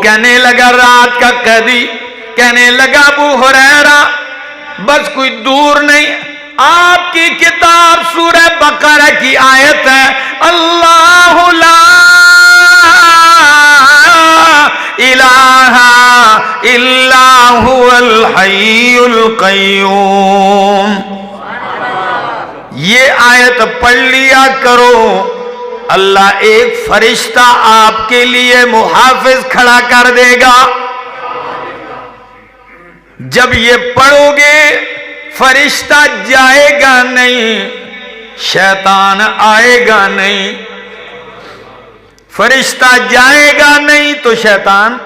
کہنے لگا رات کا قیدی، کہنے لگا ابو ہریرہ بس کوئی دور نہیں، آپ کی کتاب سورہ بقرہ کی آیت ہے، اللہ لا الہ الا هو الحی القیوم، یہ آیت پڑھ لیا کرو، اللہ ایک فرشتہ آپ کے لیے محافظ کھڑا کر دے گا۔ جب یہ پڑھو گے فرشتہ جائے گا نہیں، شیطان آئے گا نہیں، فرشتہ جائے گا نہیں تو شیطان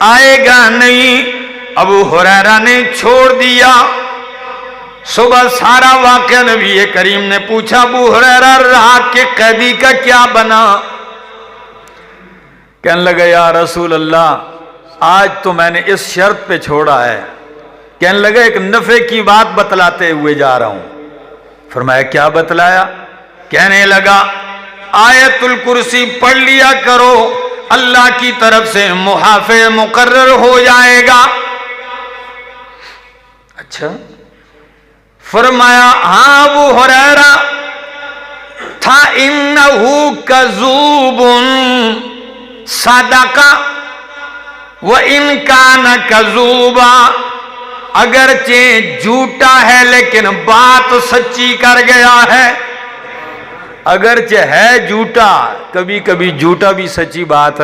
آئے گا نہیں۔ ابو ہریرہ نے چھوڑ دیا۔ صبح سارا واقعہ نبی کریم نے پوچھا ابو ہریرہ رات کے قیدی کا کیا بنا؟ کہنے لگا یا رسول اللہ آج تو میں نے اس شرط پہ چھوڑا ہے۔ کہنے لگا ایک نفع کی بات بتلاتے ہوئے جا رہا ہوں۔ فرمایا کیا بتلایا؟ کہنے لگا آیت الکرسی پڑھ لیا کرو، اللہ کی طرف سے محافظ مقرر ہو جائے گا۔ اچھا، فرمایا ہاں ابو ہریرہ تھا انہو کذوب صدق وان کان کذوبا، اگرچہ جھوٹا ہے لیکن بات سچی کر گیا ہے۔ اگرچہ ہے جھوٹا، کبھی کبھی جھوٹا بھی سچی بات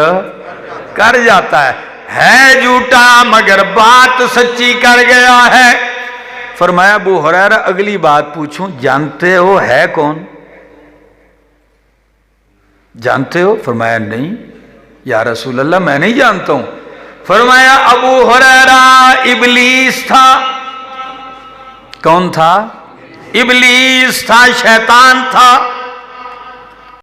کر جاتا ہے جھوٹا مگر بات سچی کر گیا ہے۔ فرمایا ابو ہریرہ اگلی بات پوچھوں، جانتے ہو ہے کون؟ جانتے ہو؟ فرمایا نہیں یا رسول اللہ میں نہیں جانتا ہوں۔ فرمایا ابو ہریرہ ابلیس تھا۔ کون تھا؟ ابلیس تھا، شیطان تھا۔